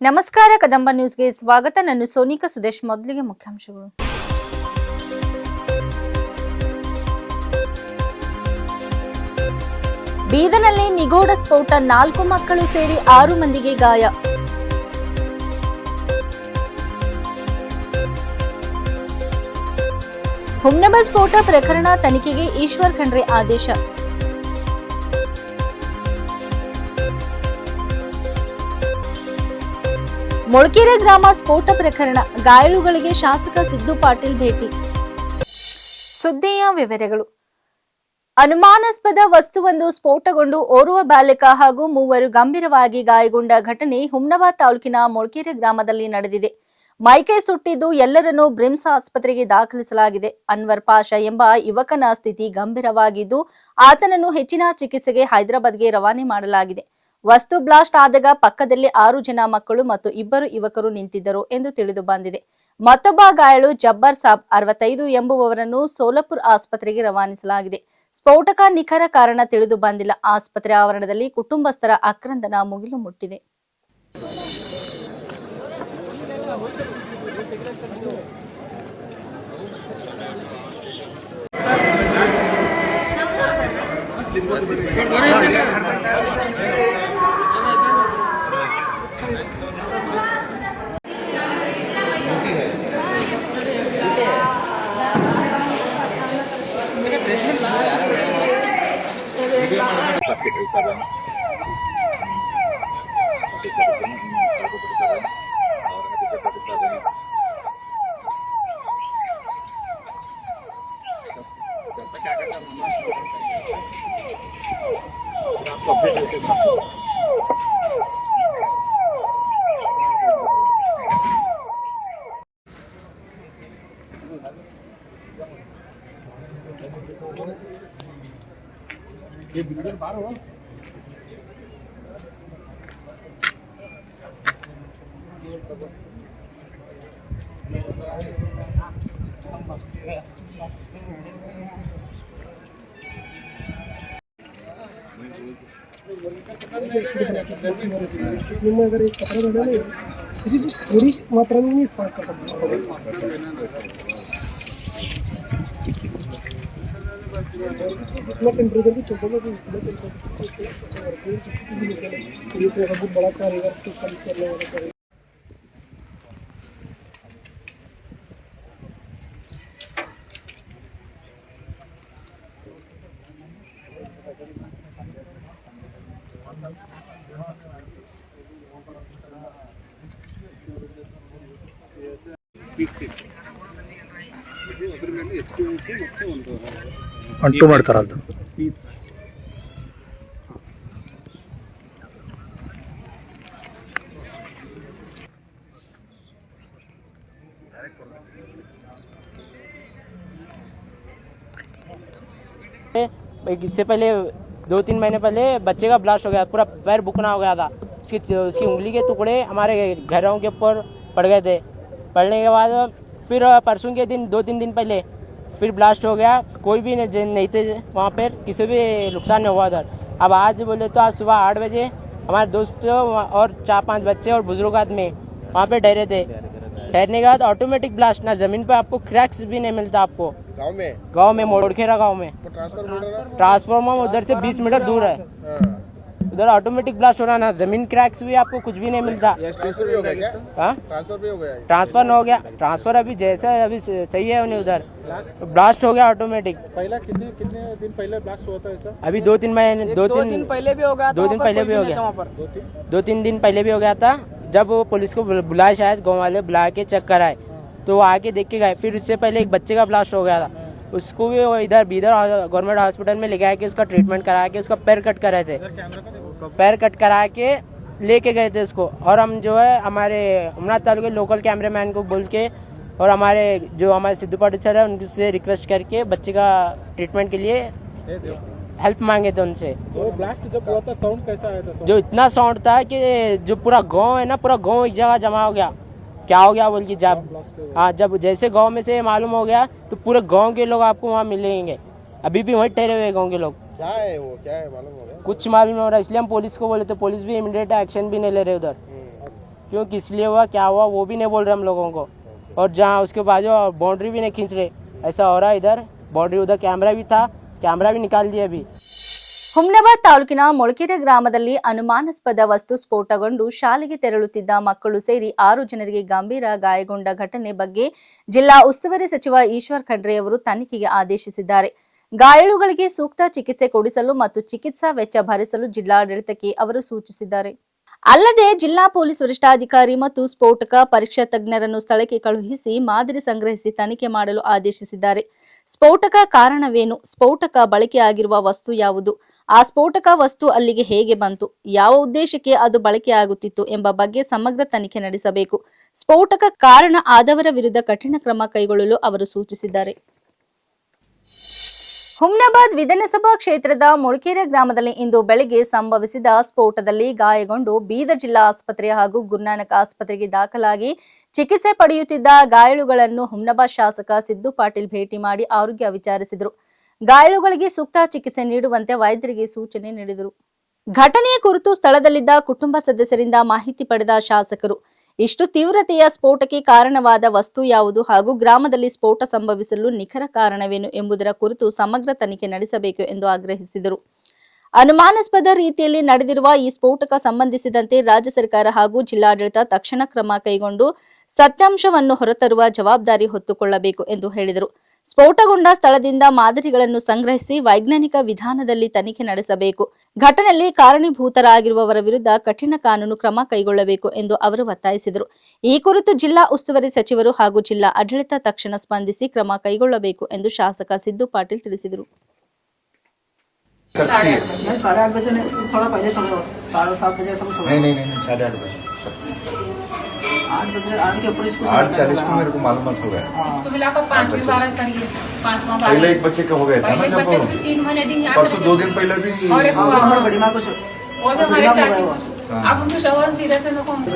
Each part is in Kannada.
ನಮಸ್ಕಾರ ಕದಂಬ ನ್ಯೂಸ್ಗೆ ಸ್ವಾಗತ. ನಾನು ಸೋನಿಕಾ ಸುದೇಶ್. ಮೊದಲಿಗೆ ಮುಖ್ಯಾಂಶಗಳು. ಬೀದರ್ನಲ್ಲಿ ನಿಗೂಢ ಸ್ಫೋಟ, 4 ಮಕ್ಕಳು ಸೇರಿ 6 ಮಂದಿಗೆ ಗಾಯ. ಹುಮ್ನಬ ಸ್ಫೋಟ ಪ್ರಕರಣ ತನಿಖೆಗೆ ಈಶ್ವರ್ ಖಂಡ್ರೆ ಆದೇಶ. ಮೊಳಕೆರೆ ಗ್ರಾಮ ಸ್ಫೋಟ ಪ್ರಕರಣ, ಗಾಯಾಳುಗಳಿಗೆ ಶಾಸಕ ಸಿದ್ದು ಪಾಟೀಲ್ ಭೇಟಿ. ಸುದ್ದಿಯ ವಿವರಗಳು. ಅನುಮಾನಾಸ್ಪದ ವಸ್ತುವೊಂದು ಸ್ಫೋಟಗೊಂಡು ಓರ್ವ ಬಾಲಕ ಹಾಗೂ 3 ಗಂಭೀರವಾಗಿ ಗಾಯಗೊಂಡ ಘಟನೆ ಹುಮ್ನಾಬಾದ್ ತಾಲೂಕಿನ ಮೊಳಕೆರೆ ಗ್ರಾಮದಲ್ಲಿ ನಡೆದಿದೆ. ಮೈಕೈ ಸುಟ್ಟಿದ್ದು ಎಲ್ಲರನ್ನೂ ಬ್ರಿಮ್ಸ್ ಆಸ್ಪತ್ರೆಗೆ ದಾಖಲಿಸಲಾಗಿದೆ. ಅನ್ವರ್ ಪಾಷಾ ಎಂಬ ಯುವಕನ ಸ್ಥಿತಿ ಗಂಭೀರವಾಗಿದ್ದು ಆತನನ್ನು ಹೆಚ್ಚಿನ ಚಿಕಿತ್ಸೆಗೆ ಹೈದರಾಬಾದ್ಗೆ ರವಾನೆ ಮಾಡಲಾಗಿದೆ. ವಸ್ತು ಬ್ಲಾಸ್ಟ್ ಆದಾಗ ಪಕ್ಕದಲ್ಲಿ 6 ಜನ ಮಕ್ಕಳು ಮತ್ತು 2 ಯುವಕರು ನಿಂತಿದ್ದರು ಎಂದು ತಿಳಿದು ಬಂದಿದೆ. ಮತ್ತೊಬ್ಬ ಗಾಯಾಳು ಜಬ್ಬರ್ ಸಾಬ್ 65 ಎಂಬುವವರನ್ನು ಸೋಲಾಪುರ ಆಸ್ಪತ್ರೆಗೆ ರವಾನಿಸಲಾಗಿದೆ. ಸ್ಫೋಟಕ ನಿಖರ ಕಾರಣ ತಿಳಿದು ಬಂದಿಲ್ಲ. ಆಸ್ಪತ್ರೆ ಆವರಣದಲ್ಲಿ ಕುಟುಂಬಸ್ಥರ ಆಕ್ರಂದನ ಮುಗಿಲು ಮುಟ್ಟಿದೆ. ये बिल्डिंग बाहर हो ನಿಮ್ಮ अगर एक कपड़ा है सिर्फ थोड़ी मात्रा में नहीं इस्तेमाल कर सकते. इतना टेम्परेचर भी चलता है कि इतना टेम्परेचर ये बहुत बड़ा कारीगर के काम करने वाला. ಅಂಟು ಮಾಡ್ತಾರಂತ. इससे पहले 2-3 महीने पहले बच्चे का ब्लास्ट हो गया, पूरा पैर बुकना हो गया था. उसकी उंगली के टुकड़े हमारे घरों के ऊपर पड़ गए थे. पड़ने के बाद फिर परसों के दिन 2-3 दिन पहले फिर ब्लास्ट हो गया. कोई भी नहीं थे वहाँ पर, किसी भी नुकसान नहीं हुआ उधर. अब आज बोले तो आज सुबह 8 बजे हमारे दोस्त और 4-5 बच्चे और बुजुर्ग आदमी वहाँ पे ठहरे थे. ठहरने के बाद ऑटोमेटिक ब्लास्ट, ना जमीन पे आपको क्रैक्स भी नहीं मिलता. आपको गाँव में मोड़खेरा गाँव में ट्रांसफार्मर उधर से 20 मीटर दूर है. उधर ऑटोमेटिक ब्लास्ट हो रहा, ना जमीन क्रैक्स भी आपको कुछ भी नहीं मिलता. ट्रांसफर न हो गया. ट्रांसफर अभी जैसा अभी सही है उन्हें. उधर ब्लास्ट हो गया ऑटोमेटिक. पहला कितने दिन पहले ब्लास्ट हुआ था ऐसा? अभी 2-3 महीने 2-3 दिन पहले भी हो गया. 2 दिन पहले भी हो गया. 2-3 दिन पहले भी हो गया था. जब वो पुलिस को बुलाया, शायद गाँव वाले बुला के चेक कराए तो वो आके देख के गए. फिर उससे पहले एक बच्चे का ब्लास्ट हो गया था. उसको भी इधर बीदर गवर्नमेंट हॉस्पिटल में ले गया के उसका ट्रीटमेंट करा के उसका पैर कट कराए थे. पैर कट करा के लेके गए थे उसको. और हम जो है हमारे उमनाथ तालुके लोकल कैमरामैन को बोल के और हमारे जो हमारे सिद्धू पाटिल सर है उनसे रिक्वेस्ट करके बच्चे का ट्रीटमेंट के लिए हेल्प मांगे थे उनसे. तो ब्लास्ट जब हुआ था साउंड कैसा आया था? जो इतना साउंड था कि जो पूरा गाँव है ना, पूरा गाँव एक जगह जमा हो गया. क्या हो गया बोल के जब जैसे गांव में से मालूम हो गया तो पूरे गांव के लोग आपको वहाँ मिलेंगे. अभी भी वहीं ठहरे हुए गांव के लोग. क्या है वो, क्या है मालूम हो गया? कुछ मालूम नहीं हो रहा, इसलिए हम पुलिस को बोले तो पुलिस भी इमीडिएट एक्शन भी नहीं ले रहे उधर. क्यों किस लिए हुआ क्या हुआ वो भी नहीं बोल रहे हम लोगों को। और जहाँ उसके बाजू बाउंड्री भी नहीं खींच रहे, ऐसा हो रहा है इधर। बाउंड्री उधर कैमरा भी था, कैमरा भी निकाल दिया अभी। ಹುಮ್ನಾಬಾದ್ ತಾಲೂಕಿನ ಮೊಳಕೆರೆ ಗ್ರಾಮದಲ್ಲಿ ಅನುಮಾನಾಸ್ಪದ ವಸ್ತು ಸ್ಫೋಟಗೊಂಡು ಶಾಲೆಗೆ ತೆರಳುತ್ತಿದ್ದ ಮಕ್ಕಳು ಸೇರಿ 6 ಜನರಿಗೆ ಗಂಭೀರ ಗಾಯಗೊಂಡ ಘಟನೆ ಬಗ್ಗೆ ಜಿಲ್ಲಾ ಉಸ್ತುವಾರಿ ಸಚಿವ ಈಶ್ವರ್ ಖಂಡ್ರೆ ಅವರು ತನಿಖೆಗೆ ಆದೇಶಿಸಿದ್ದಾರೆ. ಗಾಯಾಳುಗಳಿಗೆ ಸೂಕ್ತ ಚಿಕಿತ್ಸೆ ಕೊಡಿಸಲು ಮತ್ತು ಚಿಕಿತ್ಸಾ ವೆಚ್ಚ ಭರಿಸಲು ಜಿಲ್ಲಾಡಳಿತಕ್ಕೆ ಅವರು ಸೂಚಿಸಿದ್ದಾರೆ. ಅಲ್ಲದೆ ಜಿಲ್ಲಾ ಪೊಲೀಸ್ ವರಿಷ್ಠಾಧಿಕಾರಿ ಮತ್ತು ಸ್ಫೋಟಕ ಪರೀಕ್ಷಾ ತಜ್ಞರನ್ನು ಸ್ಥಳಕ್ಕೆ ಕಳುಹಿಸಿ ಮಾದರಿ ಸಂಗ್ರಹಿಸಿ ತನಿಖೆ ಮಾಡಲು ಆದೇಶಿಸಿದ್ದಾರೆ. ಸ್ಫೋಟಕ ಕಾರಣವೇನು, ಸ್ಫೋಟಕ ಬಳಕೆಯಾಗಿರುವ ವಸ್ತು ಯಾವುದು, ಆ ಸ್ಫೋಟಕ ವಸ್ತು ಅಲ್ಲಿಗೆ ಹೇಗೆ ಬಂತು, ಯಾವ ಉದ್ದೇಶಕ್ಕೆ ಅದು ಬಳಕೆಯಾಗುತ್ತಿತ್ತು ಎಂಬ ಬಗ್ಗೆ ಸಮಗ್ರ ತನಿಖೆ ನಡೆಸಬೇಕು. ಸ್ಫೋಟಕ ಕಾರಣ ಆದವರ ವಿರುದ್ಧ ಕಠಿಣ ಕ್ರಮ ಕೈಗೊಳ್ಳಲು ಅವರು ಸೂಚಿಸಿದ್ದಾರೆ. ಹುಮ್ನಾಬಾದ್ ವಿಧಾನಸಭಾ ಕ್ಷೇತ್ರದ ಮೊಳಕೆರೆ ಗ್ರಾಮದಲ್ಲಿ ಇಂದು ಬೆಳಗ್ಗೆ ಸಂಭವಿಸಿದ ಸ್ಫೋಟದಲ್ಲಿ ಗಾಯಗೊಂಡು ಬೀದರ್ ಜಿಲ್ಲಾ ಆಸ್ಪತ್ರೆ ಹಾಗೂ ಗುರುನಾನಕ್ ಆಸ್ಪತ್ರೆಗೆ ದಾಖಲಾಗಿ ಚಿಕಿತ್ಸೆ ಪಡೆಯುತ್ತಿದ್ದ ಗಾಯಾಳುಗಳನ್ನು ಹುಮ್ನಾಬಾದ್ ಶಾಸಕ ಸಿದ್ದು ಪಾಟೀಲ್ ಭೇಟಿ ಮಾಡಿ ಆರೋಗ್ಯ ವಿಚಾರಿಸಿದರು. ಗಾಯಾಳುಗಳಿಗೆ ಸೂಕ್ತ ಚಿಕಿತ್ಸೆ ನೀಡುವಂತೆ ವೈದ್ಯರಿಗೆ ಸೂಚನೆ ನೀಡಿದರು. ಘಟನೆಯ ಕುರಿತು ಸ್ಥಳದಲ್ಲಿದ್ದ ಕುಟುಂಬ ಸದಸ್ಯರಿಂದ ಮಾಹಿತಿ ಪಡೆದ ಶಾಸಕರು ಇಷ್ಟು ತೀವ್ರತೆಯ ಸ್ಫೋಟಕ್ಕೆ ಕಾರಣವಾದ ವಸ್ತು ಯಾವುದು ಹಾಗೂ ಗ್ರಾಮದಲ್ಲಿ ಸ್ಫೋಟ ಸಂಭವಿಸಲು ನಿಖರ ಕಾರಣವೇನು ಎಂಬುದರ ಕುರಿತು ಸಮಗ್ರ ತನಿಖೆ ನಡೆಸಬೇಕು ಎಂದು ಆಗ್ರಹಿಸಿದರು. ಅನುಮಾನಾಸ್ಪದ ರೀತಿಯಲ್ಲಿ ನಡೆದಿರುವ ಈ ಸ್ಫೋಟಕ ಸಂಬಂಧಿಸಿದಂತೆ ರಾಜ್ಯ ಸರ್ಕಾರ ಹಾಗೂ ಜಿಲ್ಲಾಡಳಿತ ತಕ್ಷಣ ಕ್ರಮ ಕೈಗೊಂಡು ಸತ್ಯಾಂಶವನ್ನು ಹೊರತರುವ ಜವಾಬ್ದಾರಿ ಹೊತ್ತುಕೊಳ್ಳಬೇಕು ಎಂದು ಹೇಳಿದರು. ಸ್ಫೋಟಗೊಂಡ ಸ್ಥಳದಿಂದ ಮಾದರಿಗಳನ್ನು ಸಂಗ್ರಹಿಸಿ ವೈಜ್ಞಾನಿಕ ವಿಧಾನದಲ್ಲಿ ತನಿಖೆ ನಡೆಸಬೇಕು. ಘಟನೆಯಲ್ಲಿ ಕಾರಣೀಭೂತರಾಗಿರುವವರ ವಿರುದ್ಧ ಕಠಿಣ ಕಾನೂನು ಕ್ರಮ ಕೈಗೊಳ್ಳಬೇಕು ಎಂದು ಅವರು ಒತ್ತಾಯಿಸಿದರು. ಈ ಕುರಿತು ಜಿಲ್ಲಾ ಉಸ್ತುವಾರಿ ಸಚಿವರು ಹಾಗೂ ಜಿಲ್ಲಾ ಆಡಳಿತ ತಕ್ಷಣ ಸ್ಪಂದಿಸಿ ಕ್ರಮ ಕೈಗೊಳ್ಳಬೇಕು ಎಂದು ಶಾಸಕ ಸಿದ್ದು ಪಾಟೀಲ್ ತಿಳಿಸಿದರು. 8:30 बजे थोड़ा पहले समय 7:30 बजे सब नहीं 8:30 बजे 8 बजे आने के ऊपर इसको 8:40 को मेरे को मालूम हो गया। इसको मिलाकर 5 में 12 सर ये 5वां 12 पहले एक बच्चे का हो गया था ना, जब 3 महीने दिन याद परसों 2 दिन पहले भी और एक हुआ हमारी बड़ी मां को और भी हमारे चाची को अब उनको शवर सीधे से नको नहीं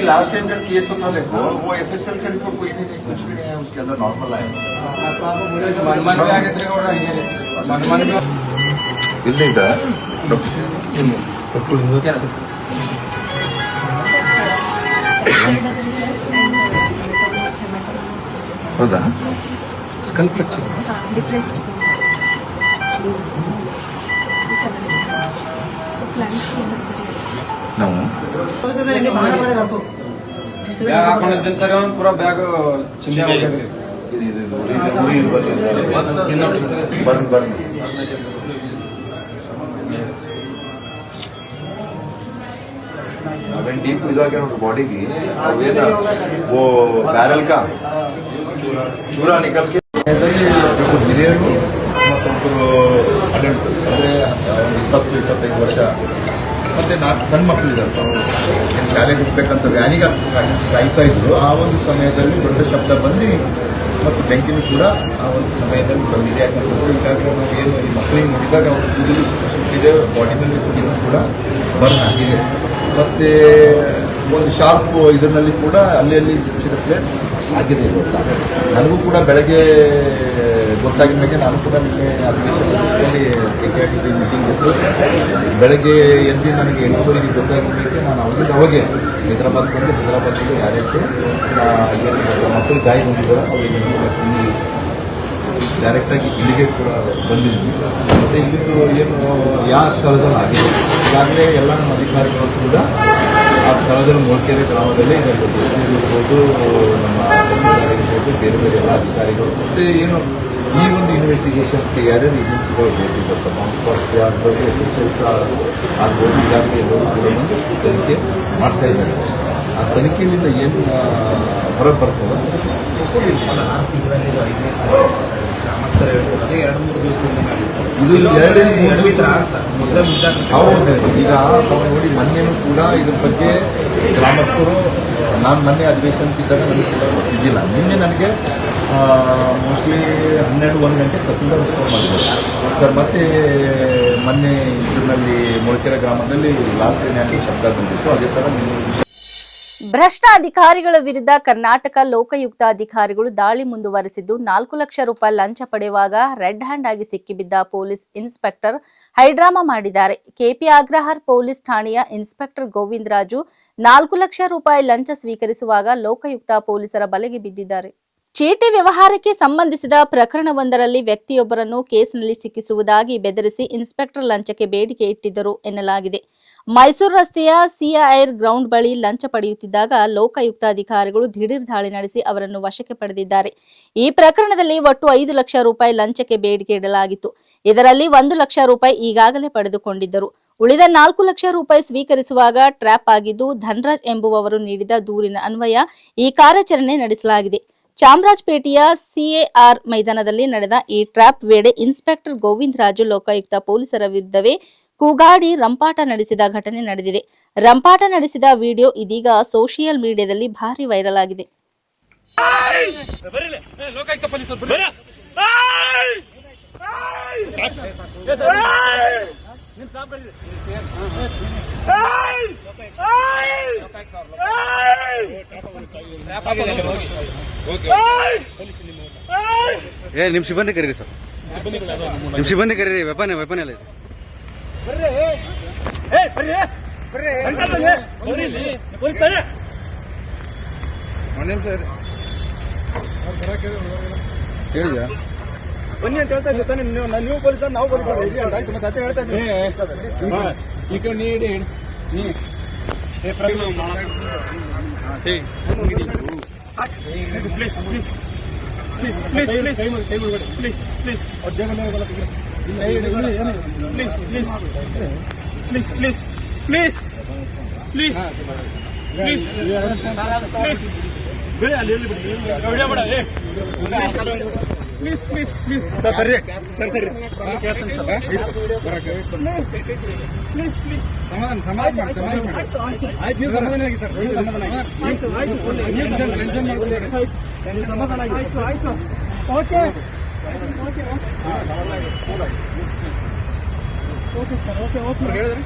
लास्ट टाइम जब केस होता देखो वो FSL का रिपोर्ट कोई भी नहीं, कुछ भी नहीं है उसके अंदर, नॉर्मल आया इल्लीगा ಹೌದಾ ಸ್ಕಲ್ ಫ್ರಾಕ್ಚರ್ ನಾವು ಬ್ಯಾಗ್ ಹಾಕೊಂಡಿದ್ದೇನೆ ಸರ್, ಅವ್ನು ಪೂರಾ ಬ್ಯಾಗ್ ಚಿಂತೆ ಹೋಗ್ಯದ್ರಿ. ಬರ್ನ್ अवेन डीप इदागे बॉडी की अवेन वो बैरल का चूरा निकल के ಹಿರಿಯರು ಮತ್ತೊಬ್ಬರು ಅಡಲ್ಟ್ ಅಂದರೆ 20-25 ವರ್ಷ ಮತ್ತೆ 4 ಸಣ್ಣ ಮಕ್ಕಳಿದ್ದಾರೆ. ಶಾಲೆಗೆ ಹೋಗ್ಬೇಕಂತ ವ್ಯಾನಿಗೆ ಕಾಯ್ತಾ ಇದ್ರು. ಆ ಒಂದು ಸಮಯದಲ್ಲಿ ದೊಡ್ಡ ಶಬ್ದ ಬಂದು ಮತ್ತು ಬೆಂಕಿನೂ ಕೂಡ ಆ ಒಂದು ಸಮಯದಲ್ಲಿ ಬಂದಿದೆ. ಯಾಕಂತಂದರೆ ಈಗಾಗಲೇ ನಾವು ಏನು ಈ ಮಕ್ಕಳಿಗೆ ನೋಡಿದಾಗ ಅವರು ಕೂದಲು ಸುಟ್ಟಿದೆ, ಬಾಡಿ ಮೇಲೆ ಸ್ಕಿನ್ ಕೂಡ ಬರ್ನ್ ಆಗಿದೆ. ಮತ್ತು ಒಂದು ಶಾರ್ಪ್ ಇದರಲ್ಲಿ ಕೂಡ ಅಲ್ಲಿ ಚುಚ್ಚಿದ ಪ್ಲೇಟ್ ಆಗಿದೆ. ಇವತ್ತು ನನಗೂ ಕೂಡ ಬೆಳಗ್ಗೆ ಗೊತ್ತಾಗಿದ ಮೇಲೆ ನಾನು ಕೂಡ ನಿನ್ನೆ ಅಧಿವೇಶನದಲ್ಲಿ KKRTP ಮೀಟಿಂಗ್ ಇತ್ತು. ಬೆಳಗ್ಗೆ ಎದ್ದು ನನಗೆ 8:30 ಗೊತ್ತಾಗಿದ್ದಕ್ಕೆ ನಾನು ಅವಾಗೆ ಹೈದರಾಬಾದ್ನಲ್ಲಿ ಯಾರ್ಯಾರು ಏನು ಮಕ್ಕಳು ಗಾಯಗೊಂಡಿದ್ದಾರೆ ಅವರಿಗೆ ಡೈರೆಕ್ಟಾಗಿ ಇಲ್ಲಿಗೆ ಕೂಡ ಬಂದಿದ್ವಿ. ಮತ್ತು ಇಲ್ಲಿಂದು ಏನು ಯಾವ ಸ್ಥಳದಲ್ಲಿ ಆಗಿದೆ ಈಗಾಗಲೇ ಎಲ್ಲ ನಮ್ಮ ಅಧಿಕಾರಿಗಳು ಕೂಡ ಆ ಸ್ಥಳದಲ್ಲಿ ಮೊಳಕೆರೆ ಗ್ರಾಮದಲ್ಲಿ ಇರ್ಬೋದು, ನಮ್ಮ ತಹಸೀಲ್ದಾರ್ ಇರ್ಬೋದು, ಬೇರೆ ಎಲ್ಲ ಅಧಿಕಾರಿಗಳು ಮತ್ತು ಏನು ಈ ಒಂದು ಇನ್ವೆಸ್ಟಿಗೇಷನ್ಸ್ಗೆ ಯಾರ್ಯಾರು ಏಜೆನ್ಸಿಗಳು ಭೇಟಿ ಬರ್ತಾರೆ, ಬಾಂಬ್ಸ್ಪಾಟ್ಸ್ಗೆ ಆಗ್ಬೋದು, FSLs ಆಗ್ಬೋದು, ಈಗಾಗಲೇ ಎಲ್ಲರೂ ಕೂಡ ಒಂದು ತನಿಖೆ ಮಾಡ್ತಾಯಿದ್ದಾರೆ. ಆ ತನಿಖೆಯಿಂದ ಏನು ಹೊರಗೆ ಬರ್ತದೆ ಇದು 2-3 ದಿವಸ ಹೌದು. ಈಗ ನಾವು ನೋಡಿ ಮೊನ್ನೆನೂ ಕೂಡ ಇದ್ರ ಬಗ್ಗೆ ಗ್ರಾಮಸ್ಥರು, ನಾನು ಮೊನ್ನೆ ಅಧಿವೇಶನಕ್ಕಿದ್ದಾಗ ನನಗೆ ಕೂಡ ಗೊತ್ತಿದ್ದಿಲ್ಲ. ನಿನ್ನೆ ನನಗೆ ಮೋಸ್ಟ್ಲಿ 12-1 ಗಂಟೆ ತಹಸೀಲ್ದಾರ್ ಫೋನ್ ಮಾಡಿದ್ದಾರೆ ಸರ್, ಮತ್ತೆ ಮೊನ್ನೆ ಇದರಲ್ಲಿ ಮೊಳಕೆರೆ ಗ್ರಾಮದಲ್ಲಿ ಲಾಸ್ಟ್ ಏನಾಗಿ ಶಬ್ದ ಬಂದಿತ್ತು, ಅದೇ ಥರ ಭ್ರಷ್ಟ ಅಧಿಕಾರಿಗಳ ವಿರುದ್ಧ ಕರ್ನಾಟಕ ಲೋಕಾಯುಕ್ತ ಅಧಿಕಾರಿಗಳು ದಾಳಿ ಮುಂದುವರೆಸಿದ್ದು 4 ಲಕ್ಷ ರೂಪಾಯಿ ಲಂಚ ಪಡೆಯುವಾಗ ರೆಡ್ ಹ್ಯಾಂಡ್ ಆಗಿ ಸಿಕ್ಕಿಬಿದ್ದ ಪೊಲೀಸ್ ಇನ್ಸ್ಪೆಕ್ಟರ್ ಹೈಡ್ರಾಮಾ ಮಾಡಿದ್ದಾರೆ. ಕೆಪಿ ಅಗ್ರಹಾರ ಪೊಲೀಸ್ ಠಾಣೆಯ ಇನ್ಸ್ಪೆಕ್ಟರ್ ಗೋವಿಂದ ರಾಜು 4 ಲಕ್ಷ ರೂಪಾಯಿ ಲಂಚ ಸ್ವೀಕರಿಸುವಾಗ ಲೋಕಾಯುಕ್ತ ಪೊಲೀಸರ ಬಲೆಗೆ ಬಿದ್ದಿದ್ದಾರೆ. ಚೀಟಿ ವ್ಯವಹಾರಕ್ಕೆ ಸಂಬಂಧಿಸಿದ ಪ್ರಕರಣವೊಂದರಲ್ಲಿ ವ್ಯಕ್ತಿಯೊಬ್ಬರನ್ನು ಕೇಸ್ನಲ್ಲಿ ಸಿಕ್ಕಿಸುವುದಾಗಿ ಬೆದರಿಸಿ ಇನ್ಸ್ಪೆಕ್ಟರ್ ಲಂಚಕ್ಕೆ ಬೇಡಿಕೆ ಇಟ್ಟಿದ್ದರು ಎನ್ನಲಾಗಿದೆ. ಮೈಸೂರು ರಸ್ತೆಯ ಸಿಐಆರ್ ಗ್ರೌಂಡ್ ಬಳಿ ಲಂಚ ಪಡೆಯುತ್ತಿದ್ದಾಗ ಲೋಕಾಯುಕ್ತ ಅಧಿಕಾರಿಗಳು ದಿಢೀರ್ ದಾಳಿ ನಡೆಸಿ ಅವರನ್ನು ವಶಕ್ಕೆ ಪಡೆದಿದ್ದಾರೆ. ಈ ಪ್ರಕರಣದಲ್ಲಿ ಒಟ್ಟು 5 ಲಕ್ಷ ರೂಪಾಯಿ ಲಂಚಕ್ಕೆ ಬೇಡಿಕೆ ಇಡಲಾಗಿತ್ತು. ಇದರಲ್ಲಿ 1 ಲಕ್ಷ ರೂಪಾಯಿ ಈಗಾಗಲೇ ಪಡೆದುಕೊಂಡಿದ್ದರು. ಉಳಿದ 4 ಲಕ್ಷ ರೂಪಾಯಿ ಸ್ವೀಕರಿಸುವಾಗ ಟ್ರ್ಯಾಪ್ ಆಗಿದ್ದು ಧನರಾಜ್ ಎಂಬುವವರು ನೀಡಿದ ದೂರಿನ ಅನ್ವಯ ಈ ಕಾರ್ಯಾಚರಣೆ ನಡೆಸಲಾಗಿದೆ. ಚಾಮರಾಜಪೇಟೆಯ ಸಿಎಆರ್ ಮೈದಾನದಲ್ಲಿ ನಡೆದ ಈ ಟ್ರ್ಯಾಪ್ ವೇಳೆ ಇನ್ಸ್ಪೆಕ್ಟರ್ ಗೋವಿಂದ ರಾಜು ಲೋಕಾಯುಕ್ತ ಪೊಲೀಸರ ವಿರುದ್ಧವೇ ಕೂಗಾಡಿ ರಂಪಾಟ ನಡೆಸಿದ ಘಟನೆ ನಡೆದಿದೆ. ರಂಪಾಟ ನಡೆಸಿದ ವಿಡಿಯೋ ಇದೀಗ ಸೋಷಿಯಲ್ ಮೀಡಿಯಾದಲ್ಲಿ ಭಾರಿ ವೈರಲ್ ಆಗಿದೆ. ನಿಮ್ ಸಿಬ್ಬಂದಿ ಕರೀರಿ ಸರ್, ನಿಮ್ ಸಿಬ್ಬಂದಿ ಕರೀರಿ. ವೆಪನ್ ಎಲ್ಲ ಇದೆ. ಹೇಳಿದ್ಯಾ ಬನ್ನಿ ಅಂತ ಹೇಳ್ತಾ ಇದ್ದೆ. ನೀವು ಪೊಲೀಸ್ ನಾವು ಪೊಲೀಸ್ ಆಯ್ತು. ಮತ್ತೆ ಅದೇ ಹೇಳ್ತಾ ಇದ್ದೀನಿ. ಈ ಕಡೆ ನೀಡಿ please please please please please please please please please please please please please ಬೇಡ ಅಲ್ಲಿ ವಿಡಿಯೋ ಮಾಡ. ಪ್ಲೀಸ್ ಪ್ಲೀಸ್ ಪ್ಲೀಸ್ ಸರ್ ಸರಿ ಸರಿ ಸರಿ ಕೇಳ್ತೀನಿ ಸರ್. ಪ್ಲೀಸ್ ಪ್ಲೀಸ್ ಸಮಾಧಾನ ಮಾಡಿ ಆಯ್ತು. ನೀವು ಸಮಾಧಾನ ಆಗಿ ಸರ್, ಸಮಾಧಾನ ಆಗಿ ಆಯ್ತು. ಸಮಾಧಾನ ಆಗಿ ಆಯ್ತು ಆಯ್ತು. Okay okay okay sir. Okay okay ಹೇಳಿದ್ರಿ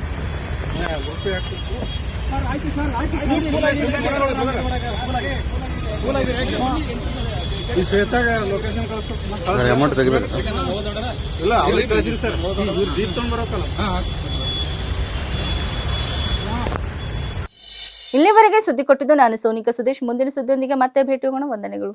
ಸರ್. ಆಯ್ತು ಸರ್ ಆಯ್ತು. ಈ ಶ್ವೇತಾಗ ಲೊಕೇಶನ್ ಕಳಿಸ್ತಾರೆ. ಅಮೌಂಟ್ ತೆಗಿಬೇಕು ಇಲ್ಲ ಅವ್ರಿಗೆ ಕಳಿಸಿರಿ ಸರ್. ಇವ್ರು ಜೀಪ್ ತಗೊಂಡ್ ಬರೋಕಲ್ಲ. ಇಲ್ಲಿವರೆಗೆ ಸುದ್ದಿ ಕೊಟ್ಟಿದ್ದು ನಾನು ಸೋನಿಕಾ ಸುದೇಶ್. ಮುಂದಿನ ಸುದ್ದಿಯೊಂದಿಗೆ ಮತ್ತೆ ಭೇಟಿಯಾಗೋಣ. ವಂದನೆಗಳು.